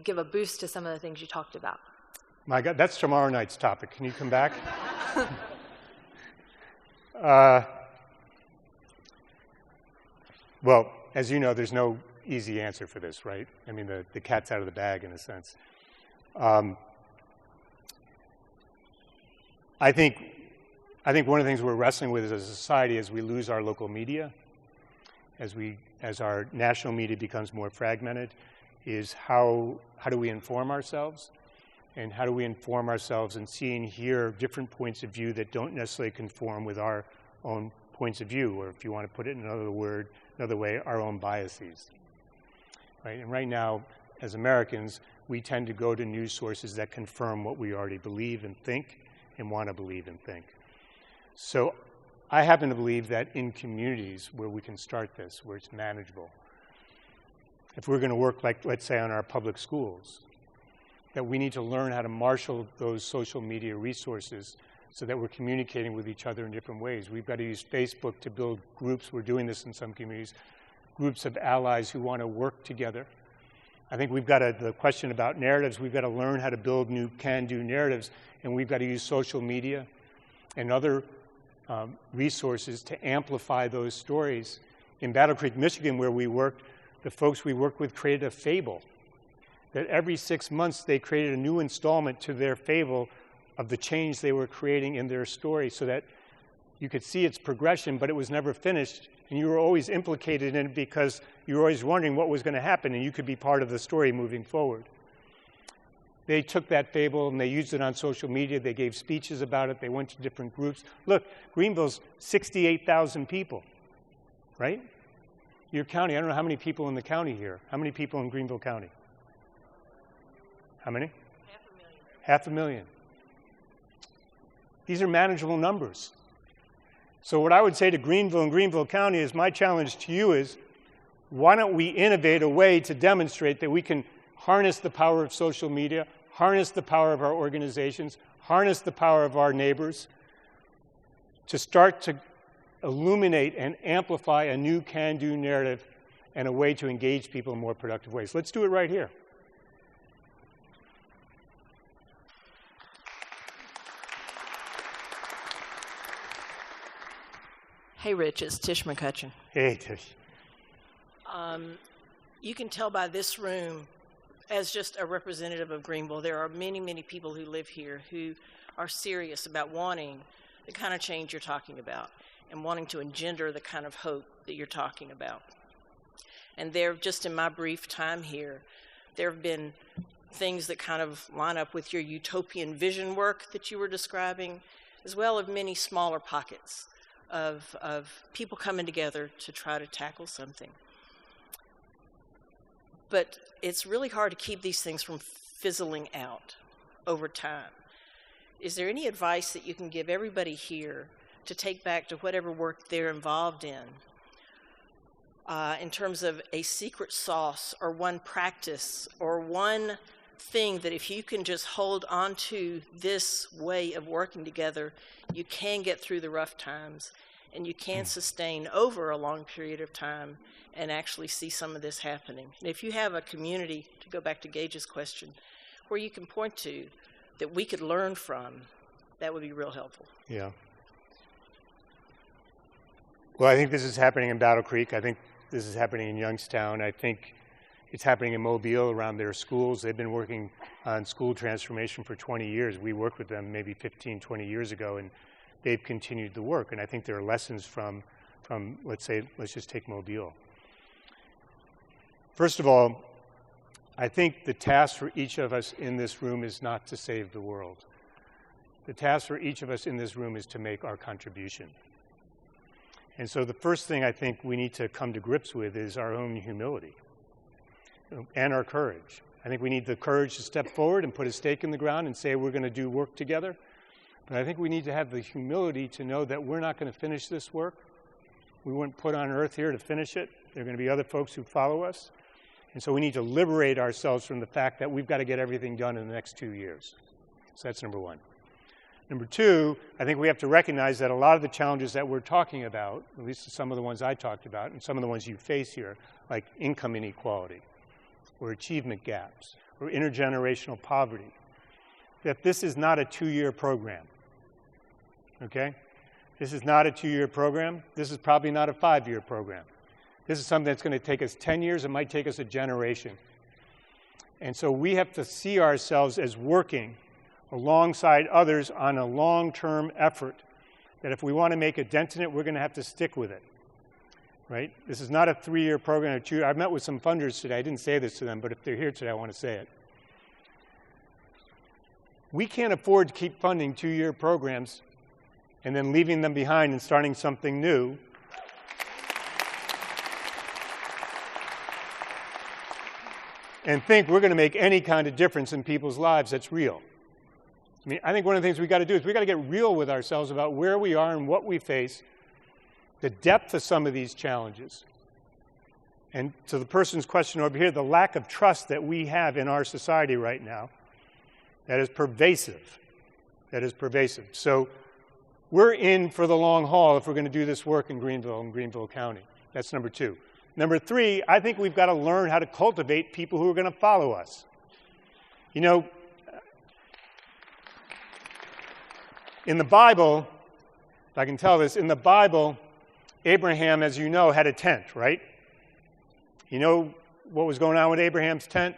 give a boost to some of the things you talked about? My God, that's tomorrow night's topic. Can you come back? Well, as you know, there's no easy answer for this, right? I mean, the cat's out of the bag in a sense. I think one of the things we're wrestling with as a society as we lose our local media, as our national media becomes more fragmented, is how do we inform ourselves? And how do we inform ourselves and see and hear different points of view that don't necessarily conform with our own points of view, or if you want to put it in another way, our own biases. Right? And right now, as Americans, we tend to go to news sources that confirm what we already believe and think and want to believe and think. So I happen to believe that in communities where we can start this, where it's manageable, if we're going to work like, let's say, on our public schools, that we need to learn how to marshal those social media resources so that we're communicating with each other in different ways. We've got to use Facebook to build groups. We're doing this in some communities, groups of allies who want to work together. I think we've got the question about narratives, we've got to learn how to build new can-do narratives, and we've got to use social media and other resources to amplify those stories. In Battle Creek, Michigan, where we worked, the folks we worked with created a fable that every 6 months they created a new installment to their fable of the change they were creating in their story, so that you could see its progression, but it was never finished, and you were always implicated in it because you were always wondering what was going to happen, and you could be part of the story moving forward. They took that fable and they used it on social media. They gave speeches about it. They went to different groups. Look, Greenville's 68,000 people, right? Your county, I don't know how many people in the county here. How many people in Greenville County? How many? 500,000. 500,000. These are manageable numbers. So what I would say to Greenville and Greenville County is, my challenge to you is, why don't we innovate a way to demonstrate that we can harness the power of social media, harness the power of our organizations, harness the power of our neighbors, to start to illuminate and amplify a new can-do narrative and a way to engage people in more productive ways. Let's do it right here. Hey, Rich, it's Tish McCutcheon. Hey, Tish. You can tell by this room, as just a representative of Greenville, there are many, many people who live here who are serious about wanting the kind of change you're talking about and wanting to engender the kind of hope that you're talking about. And there, just in my brief time here, there have been things that kind of line up with your utopian vision work that you were describing, as well as many smaller pockets of people coming together to try to tackle something. But it's really hard to keep these things from fizzling out over time. Is there any advice that you can give everybody here to take back to whatever work they're involved in terms of a secret sauce or one practice or one thing that if you can just hold on to this way of working together, you can get through the rough times and you can sustain over a long period of time and actually see some of this happening? And if you have a community, to go back to Gage's question, where you can point to that we could learn from, that would be real helpful. Yeah. Well, I think this is happening in Battle Creek. I think this is happening in Youngstown. I think it's happening in Mobile around their schools. They've been working on school transformation for 20 years. We worked with them maybe 15, 20 years ago, and they've continued the work. And I think there are lessons from let's just take Mobile. First of all, I think the task for each of us in this room is not to save the world. The task for each of us in this room is to make our contribution. And so the first thing I think we need to come to grips with is our own humility and our courage. I think we need the courage to step forward and put a stake in the ground and say we're going to do work together. But I think we need to have the humility to know that we're not going to finish this work. We weren't put on earth here to finish it. There are going to be other folks who follow us. And so we need to liberate ourselves from the fact that we've got to get everything done in the next 2 years. So that's number one. Number two, I think we have to recognize that a lot of the challenges that we're talking about, at least some of the ones I talked about, and some of the ones you face here, like income inequality, or achievement gaps, or intergenerational poverty, that this is not a 2-year program. Okay? This is not a 2-year program. This is probably not a 5-year program. This is something that's going to take us 10 years. It might take us a generation. And so we have to see ourselves as working alongside others on a long-term effort that if we want to make a dent in it, we're going to have to stick with it. Right? This is not a 3-year program. I've met with some funders today. I didn't say this to them, but if they're here today, I want to say it. We can't afford to keep funding 2-year programs and then leaving them behind and starting something new. And think we're going to make any kind of difference in people's lives that's real. I mean, I think one of the things we've got to do is we've got to get real with ourselves about where we are and what we face, the depth of some of these challenges. And to the person's question over here, the lack of trust that we have in our society right now, that is pervasive. That is pervasive. So we're in for the long haul if we're going to do this work in Greenville and Greenville County. That's number two. Number three, I think we've got to learn how to cultivate people who are going to follow us. You know, in the Bible, if I can tell this, in the Bible, Abraham, as you know, had a tent, right? You know what was going on with Abraham's tent?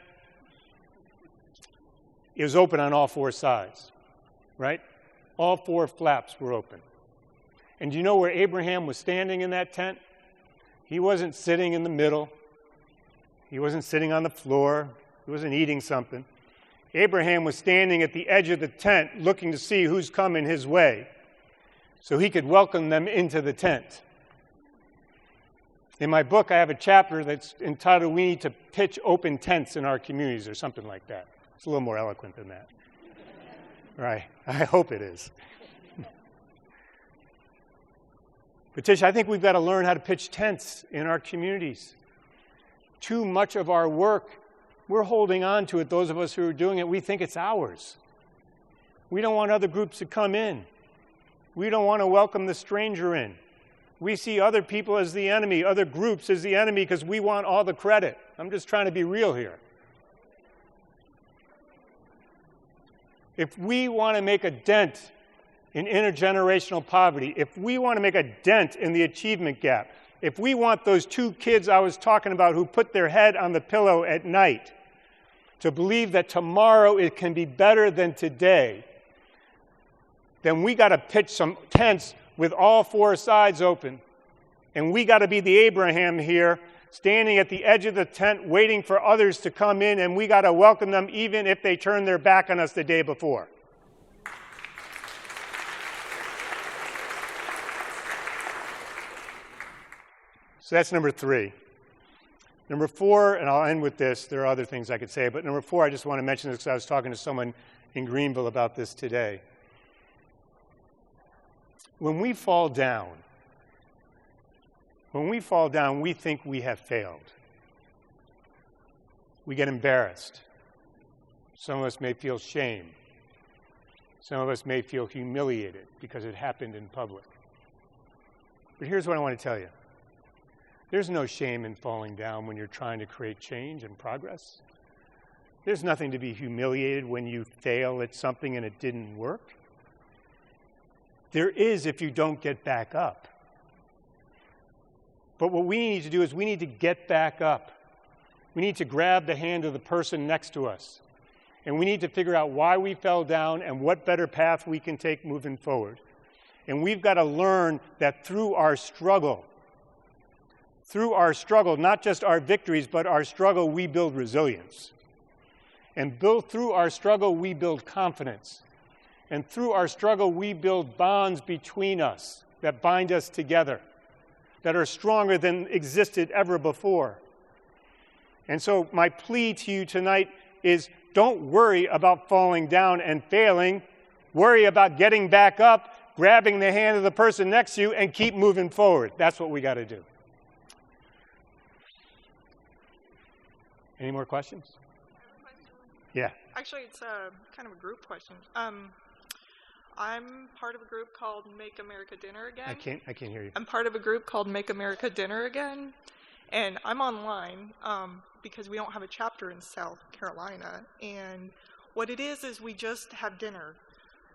It was open on all 4 sides, right? All 4 flaps were open. And do you know where Abraham was standing in that tent? He wasn't sitting in the middle. He wasn't sitting on the floor. He wasn't eating something. Abraham was standing at the edge of the tent looking to see who's coming his way so he could welcome them into the tent. In my book, I have a chapter that's entitled, "We Need to Pitch Open Tents in Our Communities," or something like that. It's a little more eloquent than that. Right? I hope it is. But Tish, I think we've got to learn how to pitch tents in our communities. Too much of our work, we're holding on to it, those of us who are doing it, we think it's ours. We don't want other groups to come in. We don't want to welcome the stranger in. We see other people as the enemy, other groups as the enemy, because we want all the credit. I'm just trying to be real here. If we want to make a dent in intergenerational poverty, if we want to make a dent in the achievement gap, if we want those 2 kids I was talking about who put their head on the pillow at night to believe that tomorrow it can be better than today, then we got to pitch some tents with all 4 sides open. And we got to be the Abraham here, standing at the edge of the tent waiting for others to come in, and we got to welcome them even if they turn their back on us the day before. So that's number 3. Number 4, and I'll end with this. There are other things I could say, but number 4, I just want to mention this because I was talking to someone in Greenville about this today. When we fall down, we think we have failed. We get embarrassed. Some of us may feel shame. Some of us may feel humiliated because it happened in public. But here's what I want to tell you. There's no shame in falling down when you're trying to create change and progress. There's nothing to be humiliated when you fail at something and it didn't work. There is if you don't get back up. But what we need to do is we need to get back up. We need to grab the hand of the person next to us. And we need to figure out why we fell down and what better path we can take moving forward. And we've got to learn that through our struggle, not just our victories, but our struggle, we build resilience. And through our struggle, we build confidence. And through our struggle, we build bonds between us that bind us together, that are stronger than existed ever before. And so my plea to you tonight is don't worry about falling down and failing. Worry about getting back up, grabbing the hand of the person next to you, and keep moving forward. That's what we got to do. Any more questions? Yeah. Actually, it's kind of a group question. I'm part of a group called Make America Dinner Again. I can't hear you. I'm part of a group called Make America Dinner Again, and I'm online because we don't have a chapter in South Carolina. And what it is we just have dinner.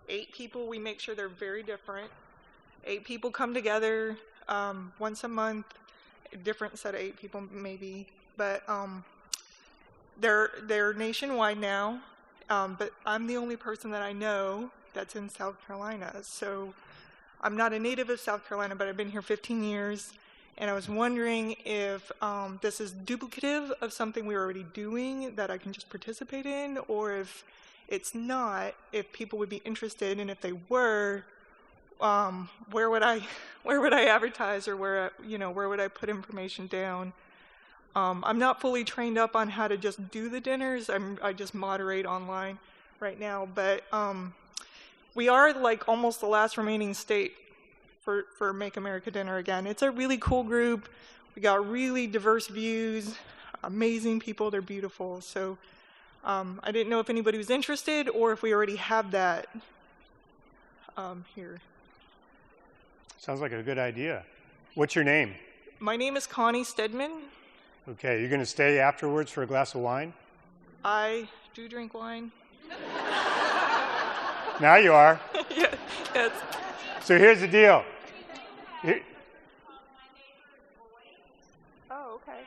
8 people, we make sure they're very different. 8 people come together once a month, a different set of 8 people maybe, but they're nationwide now, but I'm the only person that I know that's in South Carolina. So I'm not a native of South Carolina, but I've been here 15 years, and I was wondering if this is duplicative of something we're already doing that I can just participate in, or if it's not, if people would be interested, and if they were, where would I advertise, or where would I put information down? I'm not fully trained up on how to just do the dinners. I just moderate online right now, but we are like almost the last remaining state for Make America Dinner Again. It's a really cool group. We got really diverse views, amazing people. They're beautiful. So I didn't know if anybody was interested or if we already have that here. Sounds like a good idea. What's your name? My name is Connie Stedman. Okay, you're going to stay afterwards for a glass of wine? I do drink wine. Now you are. Yeah, yes. So here's the deal. Oh, okay.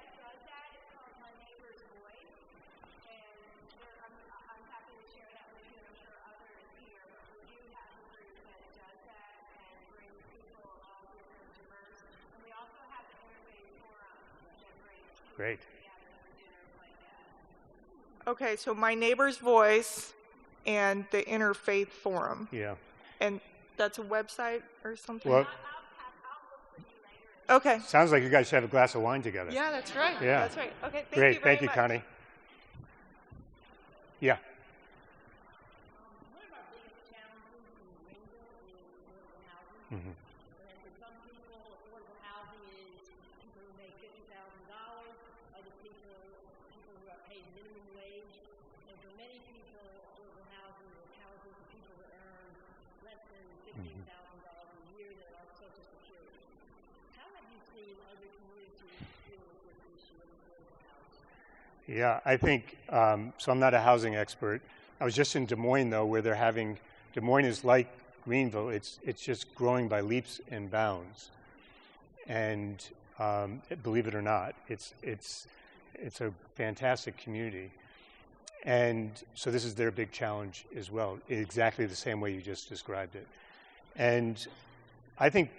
Great. Okay, so My Neighbor's Voice and the Interfaith Forum. Yeah. And that's a website or something? Well, okay. sounds like you guys should have a glass of wine together. Yeah, that's right. Yeah. That's right. Okay, thank Great. you very Thank you, much. Connie. Yeah. Mm-hmm. Yeah, I think, so I'm not a housing expert. I was just in Des Moines, though, where they're having, Des Moines is like Greenville. It's just growing by leaps and bounds. And believe it or not, it's a fantastic community. And so this is their big challenge as well, exactly the same way you just described it. And I think,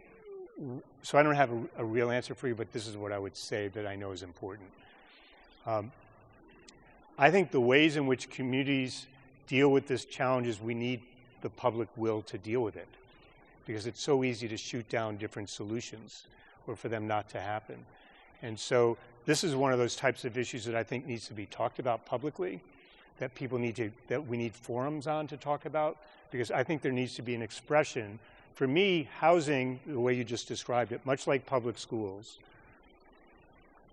so I don't have a real answer for you, but this is what I would say that I know is important. I think the ways in which communities deal with this challenge is we need the public will to deal with it, because it's so easy to shoot down different solutions or for them not to happen. And so this is one of those types of issues that I think needs to be talked about publicly, that we need forums on to talk about, because I think there needs to be an expression. For me, housing, the way you just described it, much like public schools,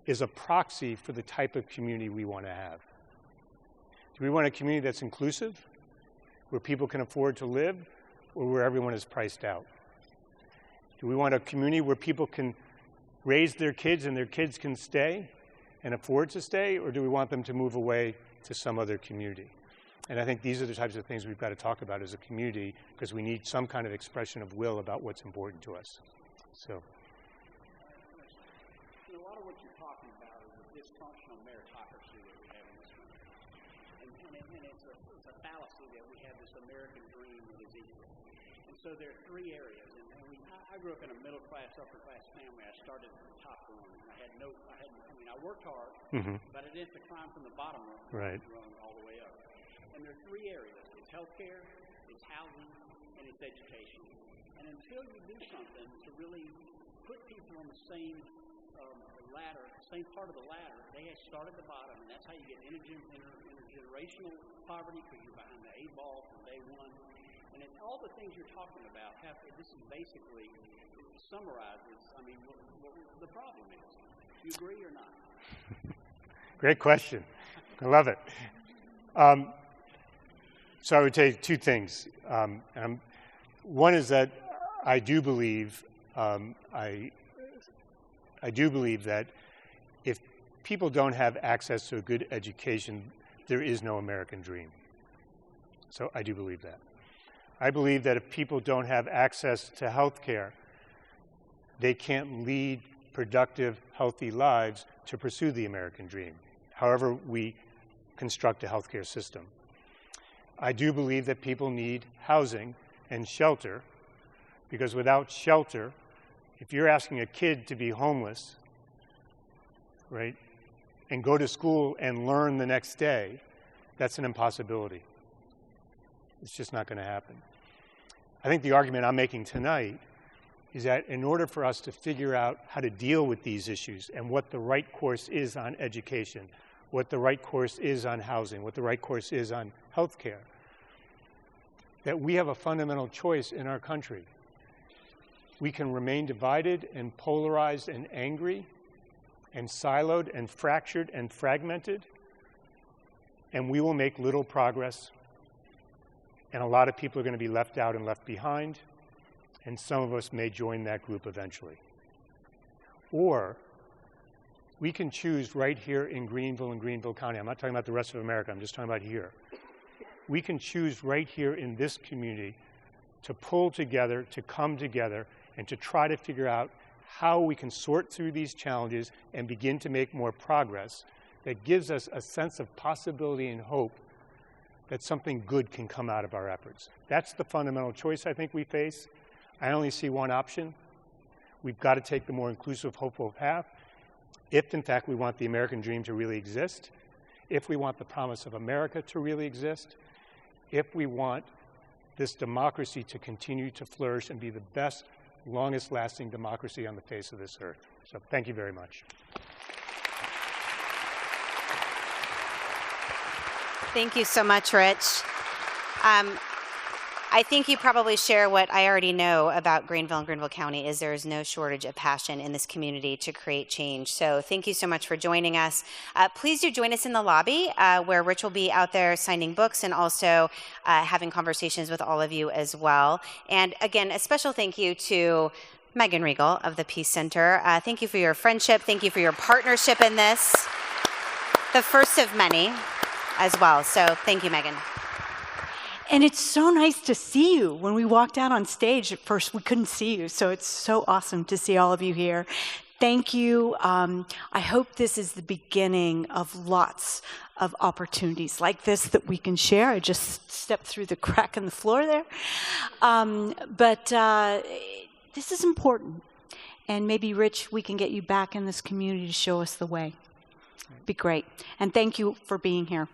is a proxy for the type of community we want to have. Do we want a community that's inclusive, where people can afford to live, or where everyone is priced out? Do we want a community where people can raise their kids and their kids can stay and afford to stay, or do we want them to move away to some other community? And I think these are the types of things we've got to talk about as a community, because we need some kind of expression of will about what's important to us. So. A lot of what you're talking about is the dysfunctional meritocracy that we have in this country. And it's a fallacy that we have this American dream that is equal. And so there are three areas. And I grew up in a middle-class, upper-class family. I started at the top rung. I worked hard, but I didn't have to climb from the bottom rung all the way up. And there are three areas. It's healthcare, it's housing, and it's education. And until you do something to really put people on the same ladder, same part of the ladder, they have start at the bottom, and that's how you get intergenerational poverty, because you're behind the eight ball from day one. And it's all the things you're talking about. This is basically summarizes, what the problem is. Do you agree or not? Great question. I love it. So I would say two things. One is that I do believe that if people don't have access to a good education, there is no American dream. So I do believe that. I believe that if people don't have access to health care, they can't lead productive, healthy lives to pursue the American dream, however we construct a healthcare system. I do believe that people need housing and shelter, because without shelter, if you're asking a kid to be homeless, right, and go to school and learn the next day, that's an impossibility. It's just not going to happen. I think the argument I'm making tonight is that in order for us to figure out how to deal with these issues and what the right course is on education, what the right course is on housing, what the right course is on health care, that we have a fundamental choice in our country. We can remain divided and polarized and angry and siloed and fractured and fragmented, and we will make little progress, and a lot of people are going to be left out and left behind, and some of us may join that group eventually. Or we can choose right here in Greenville and Greenville County. I'm not talking about the rest of America. I'm just talking about here. We can choose right here in this community to pull together, to come together, and to try to figure out how we can sort through these challenges and begin to make more progress that gives us a sense of possibility and hope that something good can come out of our efforts. That's the fundamental choice I think we face. I only see one option. We've got to take the more inclusive, hopeful path. If, in fact, we want the American dream to really exist, if we want the promise of America to really exist, if we want this democracy to continue to flourish and be the best, longest-lasting democracy on the face of this earth. So thank you very much. Thank you so much, Rich. I think you probably share what I already know about Greenville and Greenville County is there is no shortage of passion in this community to create change. So thank you so much for joining us. Please do join us in the lobby where Rich will be out there signing books and also having conversations with all of you as well. And again, a special thank you to Megan Riegel of the Peace Center. Thank you for your friendship. Thank you for your partnership in this. The first of many as well. So thank you, Megan. And it's so nice to see you. When we walked out on stage, at first we couldn't see you, so it's so awesome to see all of you here. Thank you. I hope this is the beginning of lots of opportunities like this that we can share. I just stepped through the crack in the floor there. But this is important. And maybe, Rich, we can get you back in this community to show us the way. Be great. And thank you for being here.